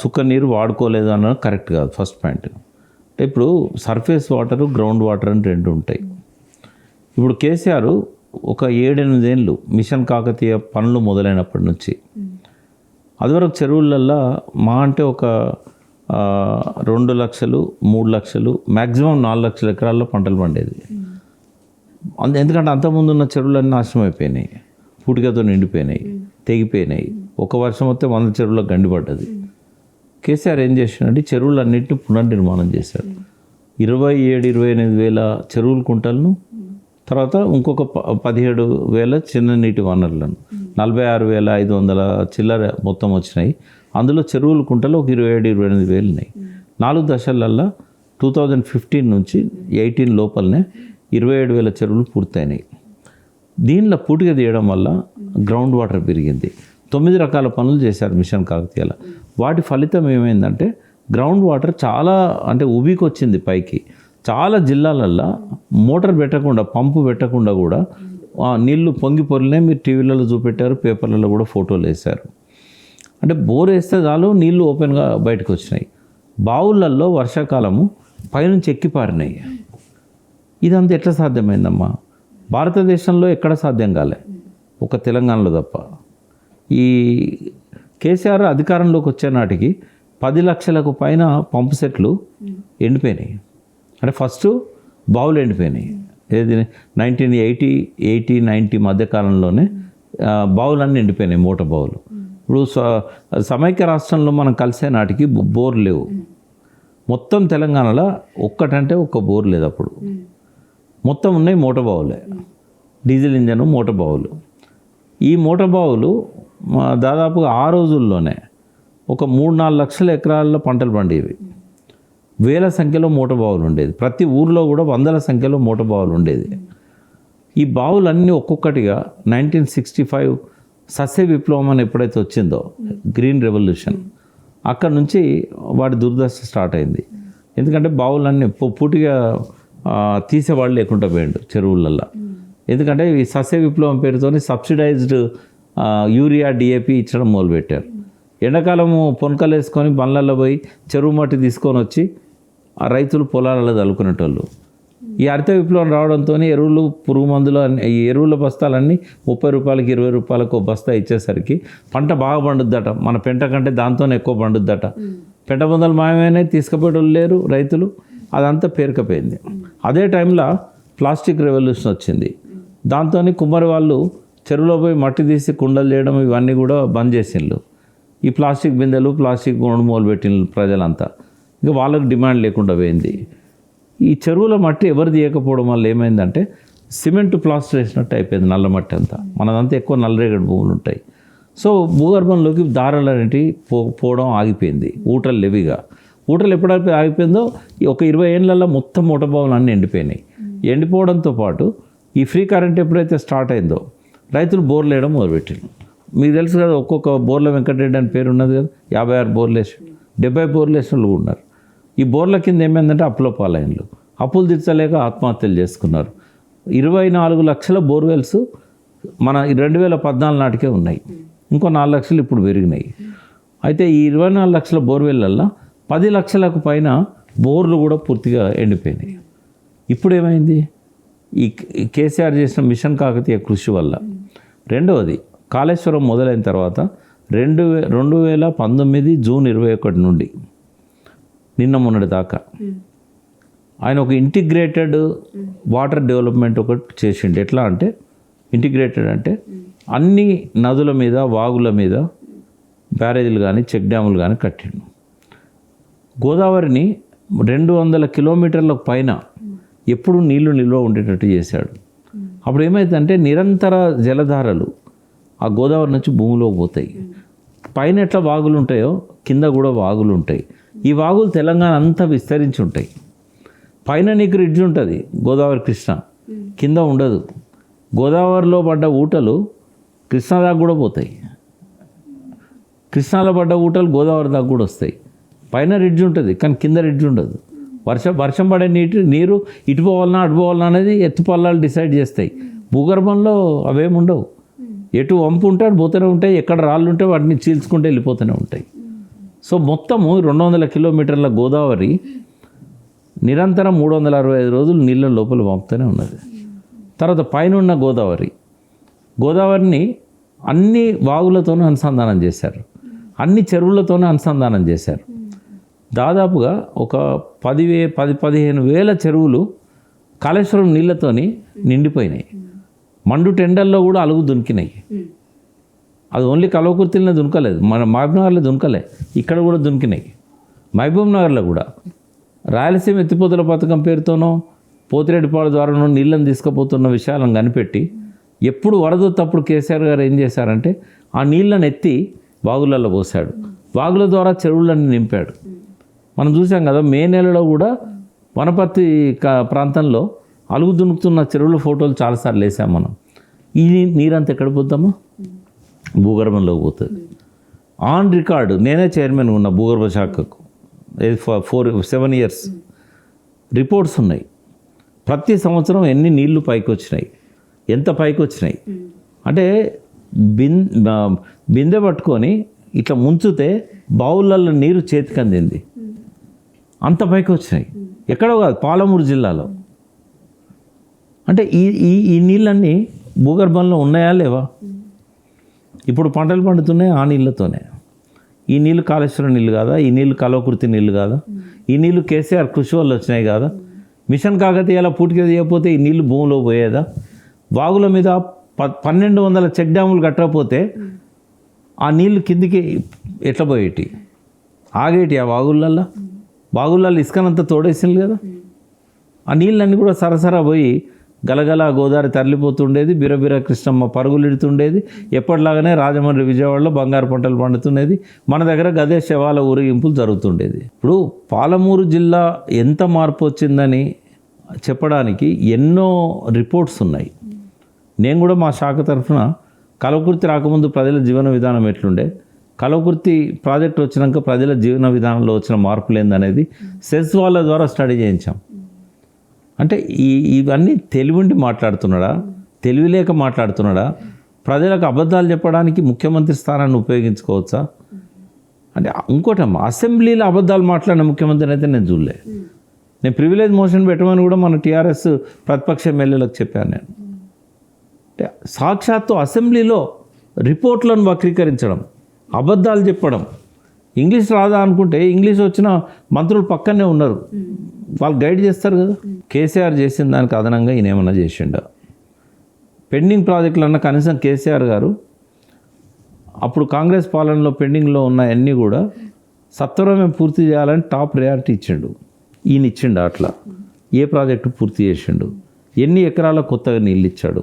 చుక్క నీరు వాడుకోలేదు అన్నది కరెక్ట్ కాదు. ఫస్ట్ పాయింట్, ఇప్పుడు సర్ఫేస్ వాటర్, గ్రౌండ్ వాటర్ అని 2 ఉంటాయి. ఇప్పుడు కేసీఆర్ ఒక 7-8 ఏళ్ళు మిషన్ కాకతీయ పనులు మొదలైనప్పటి నుంచి అదివరకు చెరువులల్లో మా అంటే ఒక 2 లక్షలు 3 లక్షలు మ్యాక్సిమం 4 లక్షల ఎకరాల్లో పంటలు పండేది. ఎందుకంటే అంతకుముందు ఉన్న చెరువులన్నీ నాశనం అయిపోయినాయి, పూటికతో నిండిపోయినాయి, తెగిపోయినాయి. ఒక వర్షం వస్తే 100 చెరువులకు గండిపడ్డది. కేసీఆర్ ఏం చేసినాడంటే చెరువులన్నింటినీ పునర్నిర్మాణం చేశాడు. 27-28 వేల చెరువుల కుంటలను, తర్వాత ఇంకొక 17,000 చిన్న నీటి వనరులను, 46,500 చిల్లర మొత్తం వచ్చినాయి. అందులో చెరువుల కుంటలు ఒక 27-28 వేలు ఉన్నాయి. 4 దశలల్లో 2015 నుంచి 18 లోపలనే 27,000 చెరువులు పూర్తయినాయి. దీనిలో పూటిగా తీయడం వల్ల గ్రౌండ్ వాటర్ పెరిగింది. 9 రకాల పనులు చేశారు మిషన్ కాకతీయాల. వాటి ఫలితం ఏమైందంటే గ్రౌండ్ వాటర్ చాలా అంటే ఉబికి వచ్చింది పైకి. చాలా జిల్లాలల్లో మోటార్ పెట్టకుండా, పంపు పెట్టకుండా కూడా నీళ్లు పొంగి పొరినే మీరు టీవీలలో చూపెట్టారు, పేపర్లలో కూడా ఫోటోలు వేశారు. అంటే బోర్ వేస్తే చాలు నీళ్లు ఓపెన్గా బయటకు వచ్చినాయి. బావులల్లో వర్షాకాలము పైనుంచి ఎక్కి పారినాయి. ఇదంతా ఎట్లా సాధ్యమైందమ్మా? భారతదేశంలో ఎక్కడ సాధ్యం కాలే, ఒక తెలంగాణలో తప్ప. ఈ కేసీఆర్ అధికారంలోకి వచ్చే నాటికి 10 లక్షలకు పైన పంపు సెట్లు ఎండిపోయినాయి. అంటే ఫస్ట్ బావులు ఎండిపోయినాయి. ఏది 1980-90 మధ్యకాలంలోనే బావులన్నీ ఎండిపోయినాయి, మూట బావులు. ఇప్పుడు సమైక్య రాష్ట్రంలో మనం కలిసే నాటికి బోర్ లేవు. మొత్తం తెలంగాణలో ఒక్కటంటే ఒక్క బోర్ లేదు అప్పుడు. మొత్తం ఉన్నాయి మూట బావులే, డీజిల్ ఇంజన్ మూట బావులు. ఈ మూట బావులు దాదాపుగా ఆ రోజుల్లోనే ఒక 3-4 లక్షల ఎకరాల్లో పంటలు పండేవి. వేల సంఖ్యలో మూట బావులు ఉండేది. ప్రతి ఊర్లో కూడా 100ల సంఖ్యలో మూట బావులు ఉండేది. ఈ బావులన్నీ ఒక్కొక్కటిగా 1965 సస్య విప్లవం అని ఎప్పుడైతే వచ్చిందో, గ్రీన్ రెవల్యూషన్, అక్కడ నుంచి వాటి దుర్దశ స్టార్ట్ అయింది. ఎందుకంటే బావులన్నీ పూర్తిగా తీసేవాళ్ళు లేకుండా పోయిండు చెరువులల్లో. ఎందుకంటే ఈ సస్య విప్లవం పేరుతో సబ్సిడైజ్డ్ యూరియా డిఏపి ఇచ్చడం మొదలుపెట్టారు. ఎండాకాలము పొనకలు వేసుకొని బండ్లలో పోయి చెరువు మట్టి తీసుకొని వచ్చి ఆ రైతులు పొలాలలో చల్లుకునేటోళ్ళు. ఈ హరిత విప్లవం రావడంతో ఎరువులు, పురుగు మందులు, ఈ ఎరువుల బస్తాలన్నీ 30 రూపాయలకి 20 రూపాయలకు బస్తా ఇచ్చేసరికి పంట బాగా పండుద్దట. మన పెంట కంటే దాంతోనే ఎక్కువ పండుద్దట. పెంట మందులు మాయమైనాయి, తీసుకుపోయేటోళ్ళు లేరు రైతులు. అదంతా పేరుకపోయింది. అదే టైంలో ప్లాస్టిక్ రెవల్యూషన్ వచ్చింది. దాంతో కుమ్మరి వాళ్ళు చెరువులో పోయి మట్టి తీసి కుండలు చేయడం ఇవన్నీ కూడా బంద్ చేసిండ్రు. ఈ ప్లాస్టిక్ బిందెలు, ప్లాస్టిక్ మొదలు పెట్టిండ్రు ప్రజలంతా. ఇంకా వాళ్ళకి డిమాండ్ లేకుండా పోయింది. ఈ చెరువుల మట్టి ఎవరు తీయకపోవడం వల్ల ఏమైందంటే సిమెంట్ ప్లాస్టర్ వేసినట్టు అయిపోయింది. నల్ల మట్టి అంతా, మనదంతా ఎక్కువ నల్లరేగడి భూములు ఉంటాయి. సో భూగర్భంలోకి దారాలు అనేటివి పోవడం ఆగిపోయింది. ఊటలు లెవిగా. ఊటలు ఎప్పుడైతే ఆగిపోయిందో ఒక 20 ఏళ్ళల్లో మొత్తం ఊట బావులు అన్నీ ఎండిపోయినాయి. ఎండిపోవడంతో పాటు ఈ ఫ్రీ కరెంట్ ఎప్పుడైతే స్టార్ట్ అయిందో రైతులు బోర్లు వేయడం మొదలుపెట్టారు. మీకు తెలుసు కదా, ఒక్కొక్క బోర్ల వెంకటరెడ్డి అని పేరు ఉన్నది కదా, 56 బోర్లు వేసి 70 బోర్లు వేసిన వాళ్ళు ఉన్నారు. ఈ బోర్ల కింద ఏమైందంటే అప్పుల పాలైన్లు, అప్పులు తీర్చలేక ఆత్మహత్యలు చేసుకున్నారు. 24 లక్షల బోర్వెల్స్ మన 2014 నాటికే ఉన్నాయి. ఇంకో 4 లక్షలు ఇప్పుడు పెరిగినాయి. అయితే ఈ 24 లక్షల బోర్వెళ్ళల్లో 10 లక్షలకు పైన బోర్లు కూడా పూర్తిగా ఎండిపోయినాయి. ఇప్పుడు ఏమైంది? ఈ కేసీఆర్ చేసిన మిషన్ కాకతీయ కృషి వల్ల. రెండవది, కాళేశ్వరం మొదలైన తర్వాత 2019 జూన్ 21 నుండి నిన్న మొన్నటి దాకా ఆయన ఒక ఇంటిగ్రేటెడ్ వాటర్ డెవలప్మెంట్ ఒకటి చేసిండు. ఎట్లా అంటే ఇంటిగ్రేటెడ్ అంటే అన్ని నదుల మీద, వాగుల మీద బ్యారేజీలు కానీ చెక్ డ్యాములు కానీ కట్టిండు. గోదావరిని 200 కిలోమీటర్లకు పైన ఎప్పుడు నీళ్లు నిల్వ ఉండేటట్టు చేశాడు. అప్పుడు ఏమైందంటే నిరంతర జలధారలు ఆ గోదావరి నుంచి భూమిలోకి పోతాయి. పైన ఎట్లా వాగులు ఉంటాయో కింద కూడా వాగులు ఉంటాయి. ఈ వాగులు తెలంగాణ అంతా విస్తరించి ఉంటాయి. పైన నీకు రిడ్జ్ ఉంటుంది గోదావరి కృష్ణ, కింద ఉండదు. గోదావరిలో పడ్డ ఊటలు కృష్ణా దాకా కూడా పోతాయి. కృష్ణాలో పడ్డ ఊటలు గోదావరి దాకా కూడా వస్తాయి. పైన రిడ్జ్ ఉంటుంది కానీ కింద రిడ్జ్ ఉండదు. వర్షం పడే నీరు ఇటు పోవాలన్నా అటు పోవాలన్నా అనేది ఎత్తుపల్లాలు డిసైడ్ చేస్తాయి. భూగర్భంలో అవేమి ఉండవు. ఎటు వంపు ఉంటే అటు పోతూనే ఉంటాయి. ఎక్కడ రాళ్ళు ఉంటే వాటిని చీల్చుకుంటే వెళ్ళిపోతూనే ఉంటాయి. సో మొత్తము 200 కిలోమీటర్ల గోదావరి నిరంతరం 365 రోజులు నీళ్ళ లోపల పంపుతూనే ఉన్నది. తర్వాత పైన ఉన్న గోదావరిని అన్ని వాగులతోనూ అనుసంధానం చేశారు, అన్ని చెరువులతోనూ అనుసంధానం చేశారు. దాదాపుగా ఒక 10-15 వేల చెరువులు కాళేశ్వరం నీళ్ళతోని నిండిపోయినాయి. మండు టెండర్లో కూడా అలుగు దునికినాయి. అది ఓన్లీ కల్వకుర్తిలోనే దునకలేదు, మన మహబూబ్ నగర్లో దునకలే, ఇక్కడ కూడా దునికినాయి. మహబూబ్ నగర్లో కూడా రాయలసీమ ఎత్తిపోతల పథకం పేరుతోనో పోతిరెడ్డిపాడు ద్వారానో నీళ్ళని తీసుకుపోతున్న విషయాలను కనిపెట్టి ఎప్పుడు వరదొత్తప్పుడు కేసీఆర్ గారు ఏం చేశారంటే ఆ నీళ్ళని ఎత్తి వాగులలో పోసాడు. వాగుల ద్వారా చెరువులన్నీ నింపాడు. మనం చూసాం కదా, మే నెలలో కూడా వనపర్తి ప్రాంతంలో అలుగు దునుకుతున్న చెరువుల ఫోటోలు చాలాసార్లు వేసాం మనం. ఈ నీరంతా ఎక్కడ పోద్దామా? భూగర్భంలోకి పోతుంది. ఆన్ రికార్డు నేనే చైర్మన్ ఉన్న భూగర్భ శాఖకు 7 ఇయర్స్ రిపోర్ట్స్ ఉన్నాయి. ప్రతి సంవత్సరం ఎన్ని నీళ్లు పైకి వచ్చినాయి, ఎంత పైకి వచ్చినాయి అంటే బిందె పట్టుకొని ఇట్లా ముంచితే బావులలో నీరు చేతికి అందింది, అంత పైకి వచ్చినాయి. ఎక్కడో కాదు, పాలమూరు జిల్లాలో. అంటే ఈ నీళ్ళన్నీ భూగర్భంలో ఉన్నాయా లేవా? ఇప్పుడు పంటలు పండుతున్నాయి ఆ నీళ్ళతోనే. ఈ నీళ్ళు కాళేశ్వరం నీళ్ళు కాదా? ఈ నీళ్ళు కల్వకుర్తి నీళ్ళు కాదా? ఈ నీళ్ళు కేసీఆర్ కృషి వల్ల వచ్చినాయి కాదా? మిషన్ కాకతీయాల పూర్తిగా తీయకపోతే ఈ నీళ్ళు భూమిలో పోయేదా? వాగుల మీద 1200 చెక్ డ్యాములు కట్టకపోతే ఆ నీళ్ళు కిందికి ఎట్లా పోయేటి? ఆగేటి ఆ వాగులలో ఇసుకనంతా తోడేసింది కదా. ఆ నీళ్ళన్నీ కూడా సరసరా పోయి గలగల గోదావరి తరలిపోతుండేది. బిరబిర కృష్ణమ్మ పరుగులిడుతుండేది. ఎప్పటిలాగానే రాజమండ్రి, విజయవాడలో బంగారు పంటలు పండుతుండేది. మన దగ్గర గదే శవాల ఊరేగింపులు జరుగుతుండేది. ఇప్పుడు పాలమూరు జిల్లా ఎంత మార్పు వచ్చిందని చెప్పడానికి ఎన్నో రిపోర్ట్స్ ఉన్నాయి. నేను కూడా మా శాఖ తరఫున కల్వకుర్తి రాకముందు ప్రజల జీవన విధానం ఎట్లుండే, కల్వకుర్తి ప్రాజెక్ట్ వచ్చినాక ప్రజల జీవన విధానంలో వచ్చిన మార్పులు ఏందనేది సెస్ వాళ్ళ ద్వారా స్టడీ చేయించాం. అంటే ఇవన్నీ తెలివిండి మాట్లాడుతున్నాడా, తెలివి లేక మాట్లాడుతున్నాడా, ప్రజలకు అబద్ధాలు చెప్పడానికి ముఖ్యమంత్రి స్థానాన్ని ఉపయోగించుకోవచ్చా అంటే ఇంకోటమ్మా, అసెంబ్లీలో అబద్ధాలు మాట్లాడిన ముఖ్యమంత్రిని అయితే నేను చూడలే. నేను ప్రివిలేజ్ మోషన్ పెట్టమని కూడా మన టీఆర్ఎస్ ప్రతిపక్ష ఎమ్మెల్యేలకు చెప్పాను నేను. అంటే సాక్షాత్తు అసెంబ్లీలో రిపోర్ట్లను వక్రీకరించడం, అబద్ధాలు చెప్పడం. ఇంగ్లీష్ రాదా అనుకుంటే ఇంగ్లీష్ వచ్చిన మంత్రులు పక్కనే ఉన్నారు, వాళ్ళు గైడ్ చేస్తారు కదా. కేసీఆర్ చేసిన దానికి అదనంగా ఈయన ఏమన్నా చేసిండా? పెండింగ్ ప్రాజెక్టులన్నా కనీసం కేసీఆర్ గారు అప్పుడు కాంగ్రెస్ పాలనలో పెండింగ్లో ఉన్న అన్నీ కూడా సత్వరమే పూర్తి చేయాలని టాప్ ప్రయారిటీ ఇచ్చిండు. ఈయన ఇచ్చిండు అట్లా. ఏ ప్రాజెక్టు పూర్తి చేసిండు? ఎన్ని ఎకరాల కొత్తగా నీళ్ళు ఇచ్చాడు?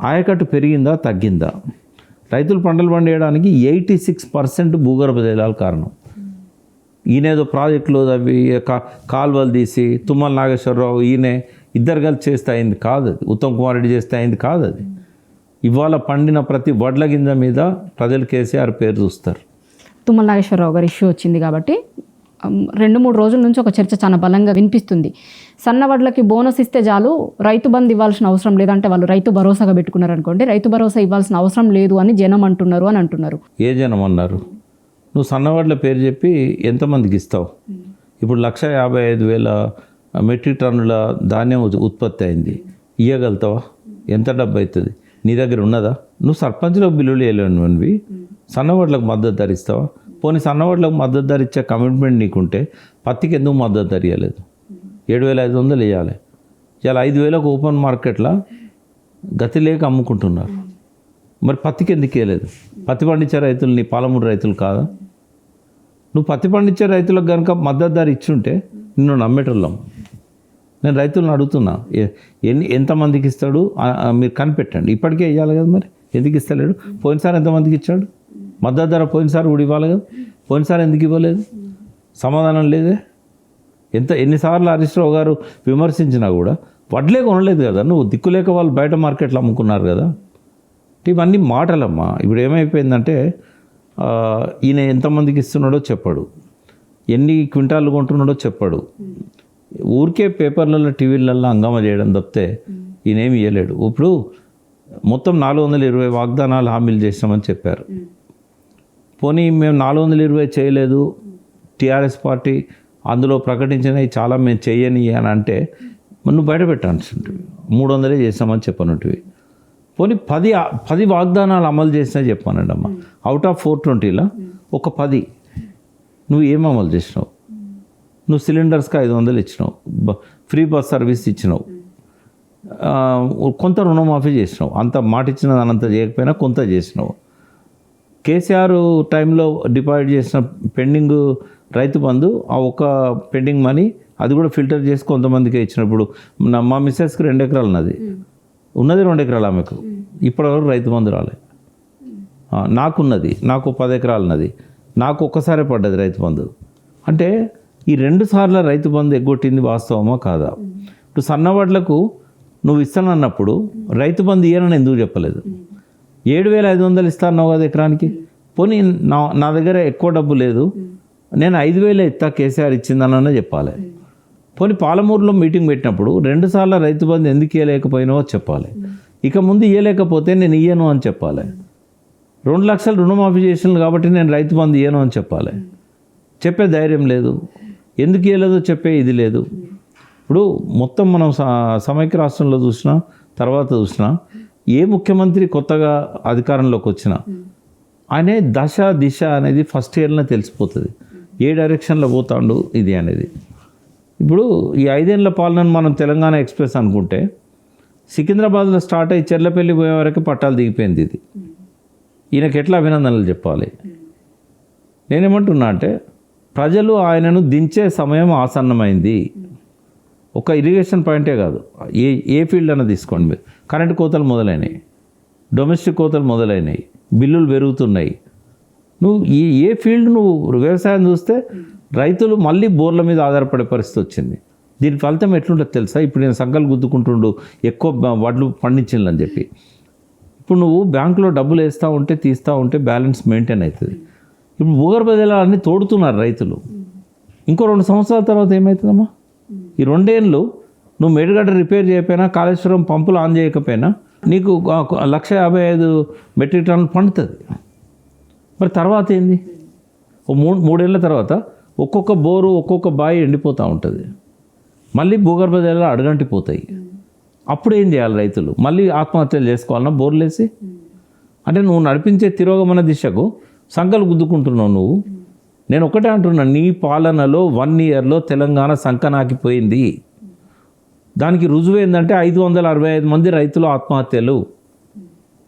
ఆయకట్టు పెరిగిందా తగ్గిందా? రైతులు పంటలు పండేయడానికి 86% భూగర్భ జలాలు కారణం. ఈయనేదో ప్రాజెక్టులు అవి కాలువలు తీసి తుమ్మల నాగేశ్వరరావు ఈయనే ఇద్దరు కలిసి చేస్తే అయింది కాదు అది. ఉత్తమ్ కుమార్ రెడ్డి చేస్తే అయింది కాదు అది. ఇవాళ పండిన ప్రతి వడ్ల గింజ మీద ప్రజలు కేసీఆర్ పేరు చూస్తారు. తుమ్మల నాగేశ్వరరావు గారి ఇష్యూ వచ్చింది కాబట్టి 2-3 రోజుల నుంచి ఒక చర్చ చాలా బలంగా వినిపిస్తుంది. సన్నవడ్లకి బోనస్ ఇస్తే చాలు, రైతు బంధు ఇవ్వాల్సిన అవసరం లేదంటే వాళ్ళు రైతు భరోసాగా పెట్టుకున్నారు అనుకోండి, రైతు భరోసా ఇవ్వాల్సిన అవసరం లేదు అని జనం అంటున్నారు అని అంటున్నారు. ఏ జనం అన్నారు? నువ్వు సన్నవడ్ల పేరు చెప్పి ఎంతమందికి ఇస్తావు? ఇప్పుడు 155,000 మెట్రిక్ టన్నుల ధాన్యం ఉత్పత్తి అయింది, ఇవ్వగలుగుతావా? ఎంత డబ్బు అవుతుంది? నీ దగ్గర ఉన్నదా? నువ్వు సర్పంచ్లో బిల్లులు వేయలేనివి సన్నవడ్లకు మద్దతు ధర ఇస్తావా? పోనీ సన్నవడ్లకు మద్దతు ధర ఇచ్చే కమిట్మెంట్ నీకుంటే పత్తికి ఎందుకు మద్దతు ధర ఇవ్వలేదు? 7,500 ఇవ్వాలి. ఇలా 5,000కు ఓపెన్ మార్కెట్లో గతి లేక అమ్ముకుంటున్నారు. మరి పత్తికి ఎందుకు ఇవ్వలేదు? పత్తి పండించే రైతులు నీ పాలమూరు రైతులు కాదా? నువ్వు పత్తి పండించే రైతులకు కనుక మద్దతు ధర ఇచ్చుంటే నిన్ను నమ్మేటోళ్ళం. నేను రైతులను అడుగుతున్నా, ఎంతమందికి ఇస్తాడు మీరు కనిపెట్టండి. ఇప్పటికే ఇవ్వాలి కదా, మరి ఎందుకు ఇస్తలేడు? పోయినసారి ఎంతమందికి ఇచ్చాడు మద్దతు ధర? పోయినసారి కూడా ఇవ్వాలి కదా, పోయినసారి ఎందుకు ఇవ్వలేదు? సమాధానం లేదే. ఎన్నిసార్లు హరీష్ రావు గారు విమర్శించినా కూడా వడ్లే కొనలేదు కదా. నువ్వు దిక్కులేక వాళ్ళు బయట మార్కెట్లో అమ్ముకున్నారు కదా. ఇవన్నీ మాటలమ్మా. ఇప్పుడు ఏమైపోయిందంటే ఈయన ఎంతమందికి ఇస్తున్నాడో చెప్పాడు, ఎన్ని క్వింటాలు కొంటున్నాడో చెప్పాడు. ఊరికే పేపర్లలో టీవీలలో హంగామా చేయడం తప్పితే ఈయనేమి ఇవ్వలేడు. ఇప్పుడు మొత్తం 420 వాగ్దానాలు హామీలు చేసినామని చెప్పారు. పోనీ మేము 420 చేయలేదు, టీఆర్ఎస్ పార్టీ అందులో ప్రకటించినవి చాలా మేము చేయని అని అంటే నువ్వు బయట పెట్టాల్సింటివి. 300 చేసామని చెప్పనుంటివి. పోనీ 10 వాగ్దానాలు అమలు చేసినా చెప్పానండి అమ్మ. అవుట్ ఆఫ్ 420లో ఒక 10 నువ్వు ఏం అమలు చేసినావు? నువ్వు సిలిండర్స్కి 500 ఇచ్చినావు, ఫ్రీ బస్ సర్వీస్ ఇచ్చినావు, కొంత రుణమాఫీ చేసినావు. అంత మాట ఇచ్చిన దానంత చేయకపోయినా కొంత చేసినావు. కేసీఆర్ టైంలో డిపాజిట్ చేసిన పెండింగ్ రైతు బంధు, ఆ ఒక్క పెండింగ్ మనీ అది కూడా ఫిల్టర్ చేసి కొంతమందికి ఇచ్చినప్పుడు మా మిస్సెస్కి 2 ఎకరాలు ఉన్నది 2 ఎకరాలు ఆమెకు ఇప్పటివరకు రైతు బంధు రాలే. నాకు 10 ఎకరాలు ఉన్నది, నాకు ఒక్కసారే పడ్డది రైతు బంధు. అంటే ఈ 2 సార్లు రైతు బంధు ఎగ్గొట్టింది వాస్తవమా కాదా? ఇప్పుడు సన్నవడ్లకు నువ్వు ఇస్తానన్నప్పుడు రైతు బంధు ఇయ్యనని ఎందుకు చెప్పలేదు? 7,500 ఇస్తాన్నావు కదా ఎకరానికి. పోనీ నా దగ్గర ఎక్కువ డబ్బు లేదు, నేను 5,000 ఇస్తా కేసీఆర్ ఇచ్చిందనన్నా చెప్పాలి. పోనీ పాలమూరులో మీటింగ్ పెట్టినప్పుడు 2 సార్లు రైతు బంధు ఎందుకు ఇవ్వలేకపోయినావో చెప్పాలి. ఇక ముందు ఇవ్వలేకపోతే నేను ఇయ్యను అని చెప్పాలి. 2 లక్షలు రుణమాఫీ చేసినాను కాబట్టి నేను రైతు బంధు ఇయ్యను అని చెప్పాలి. చెప్పే ధైర్యం లేదు. ఎందుకు ఇవ్వలేదో చెప్పే ఇది లేదు. ఇప్పుడు మొత్తం మనం సమైక్య రాష్ట్రంలో చూసినా తర్వాత చూసినా ఏ ముఖ్యమంత్రి కొత్తగా అధికారంలోకి వచ్చినా ఆయనే దశ దిశ అనేది ఫస్ట్ ఇయర్లో తెలిసిపోతుంది, ఏ డైరెక్షన్లో పోతాడు ఇది అనేది. ఇప్పుడు ఈ 5 ఏళ్ల పాలనను మనం తెలంగాణ ఎక్స్ప్రెస్ అనుకుంటే సికింద్రాబాద్లో స్టార్ట్ అయ్యి చెర్లపల్లి పోయే వరకు పట్టాలు దిగిపోయింది. ఇది ఈయనకి ఎట్లా అభినందనలు చెప్పాలి? నేనేమంటున్నా అంటే ప్రజలు ఆయనను దించే సమయం ఆసన్నమైంది. ఒక ఇరిగేషన్ పాయింటే కాదు, ఏ ఫీల్డ్ అన్న తీసుకోండి మీరు. కరెంటు కోతలు మొదలైనవి, డొమెస్టిక్ కోతలు మొదలైనవి, బిల్లులు పెరుగుతున్నాయి. నువ్వు ఏ ఫీల్డ్ నువ్వు వ్యవసాయం చూస్తే రైతులు మళ్ళీ బోర్ల మీద ఆధారపడే పరిస్థితి వచ్చింది. దీని ఫలితం ఎట్లుంటుంది తెలుసా? ఇప్పుడు నేను సంకలు గుద్దుకుంటుండు ఎక్కువ వడ్లు పండించాలని చెప్పి. ఇప్పుడు నువ్వు బ్యాంకులో డబ్బులు వేస్తూ ఉంటే తీస్తూ ఉంటే బ్యాలెన్స్ మెయింటైన్ అవుతుంది. ఇప్పుడు భూగర్భ జలాలన్నీ తోడుతున్నారు రైతులు. ఇంకో 2 సంవత్సరాల తర్వాత ఏమవుతుందమ్మా? ఈ 2 ఏళ్ళు నువ్వు మేడిగడ్డ రిపేర్ చేయకపోయినా, కాళేశ్వరం పంపులు ఆన్ చేయకపోయినా నీకు 1,55,000 మెట్రిక్ టన్నులు పండుతుంది. మరి తర్వాత ఏంది? ఓ మూడేళ్ల తర్వాత ఒక్కొక్క బోరు ఒక్కొక్క బావి ఎండిపోతూ ఉంటుంది, మళ్ళీ భూగర్భ జలాలు అడుగంటిపోతాయి. అప్పుడు ఏం చేయాలి రైతులు? మళ్ళీ ఆత్మహత్యలు చేసుకోవాలన్నా బోర్లేసి? అంటే నువ్వు నడిపించే తిరోగమన దిశకు సంకలు గుద్దుకుంటున్నావు నువ్వు. నేను ఒకటే అంటున్నా, నీ పాలనలో 1 ఇయర్లో తెలంగాణ సంకనాకిపోయింది. దానికి రుజువు ఏంటంటే 565 మంది రైతులు ఆత్మహత్యలు,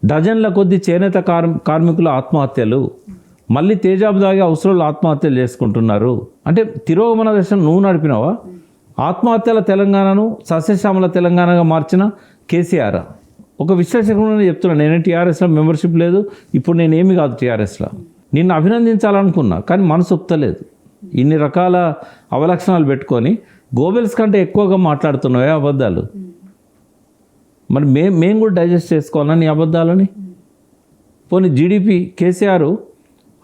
డజన్ల కొద్ది చేనేత కార్మికుల ఆత్మహత్యలు, మళ్ళీ తేజాబు దాగి అవసరాలు ఆత్మహత్యలు చేసుకుంటున్నారు. అంటే తిరోగమన దశను నువ్వు నడిపినావా? ఆత్మహత్యల తెలంగాణను సస్యశ్యామల తెలంగాణగా మార్చిన కేసీఆర్. ఒక విశ్లేషకుడు చెప్తున్నాను, నేనే టీఆర్ఎస్లో మెంబర్షిప్ లేదు, ఇప్పుడు నేనేమి కాదు టీఆర్ఎస్లో. నిన్ను అభినందించాలనుకున్నా కానీ మనసు ఒప్పుతలేదు. ఇన్ని రకాల అవలక్షణాలు పెట్టుకొని గోబెల్స్ కంటే ఎక్కువగా మాట్లాడుతున్నావే అబద్ధాలు. మరి మేము కూడా డైజెస్ట్ చేసుకోవాలా నీ అబద్ధాలని? పోనీ జీడిపి కేసీఆర్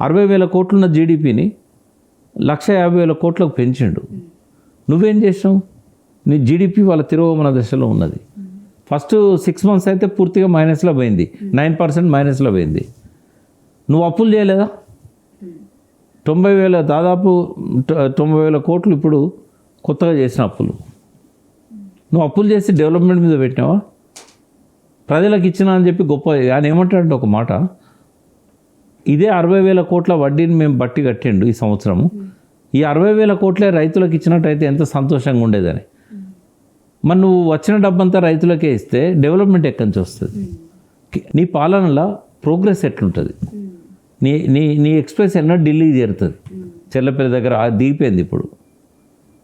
60,000 కోట్లున్న జీడిపిని 1,50,000 కోట్లకు పెంచిండు. నువ్వేం చేసావు? నీ జీడిపి వాళ్ళ తిరోగమన దశలో ఉన్నది. ఫస్ట్ 6 months అయితే పూర్తిగా మైనస్లో పోయింది, 9% మైనస్లో పోయింది. నువ్వు అప్పులు చేయలేదా? 90,000 దాదాపు 90,000 కోట్లు ఇప్పుడు కొత్తగా చేసిన అప్పులు. నువ్వు అప్పులు చేసి డెవలప్మెంట్ మీద పెట్టినావా? ప్రజలకు ఇచ్చినా అని చెప్పి గొప్ప ఆయన ఏమంటాడంటే ఒక మాట, ఇదే 60,000 కోట్ల వడ్డీని మేము బట్టి కట్టిండు ఈ సంవత్సరము, ఈ 60,000 కోట్లే రైతులకు ఇచ్చినట్టయితే ఎంత సంతోషంగా ఉండేదని. మరి నువ్వు వచ్చిన డబ్బంతా రైతులకే ఇస్తే డెవలప్మెంట్ ఎక్కడి నుంచి వస్తుంది? నీ పాలనలో ప్రోగ్రెస్ ఎట్లుంటుంది? నీ ఎక్స్ప్రెస్ ఎన్నో ఢిల్లీకి చేరుతుంది, చెల్లపల్లి దగ్గర దిగిపోయింది ఇప్పుడు.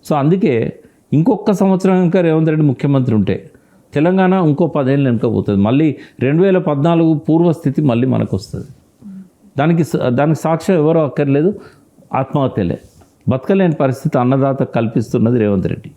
సో అందుకే ఇంకొక సంవత్సరం ఇంకా రేవంత్ రెడ్డి ముఖ్యమంత్రి ఉంటే తెలంగాణ ఇంకో 10 ఏళ్ళు వెనుకపోతుంది. మళ్ళీ 2014 పూర్వస్థితి మళ్ళీ మనకు వస్తుంది. దానికి సాక్ష్యం ఎవరో అక్కర్లేదు, ఆత్మహత్యలే. బతకలేని పరిస్థితి అన్నదాత కల్పిస్తున్నది రేవంత్ రెడ్డి.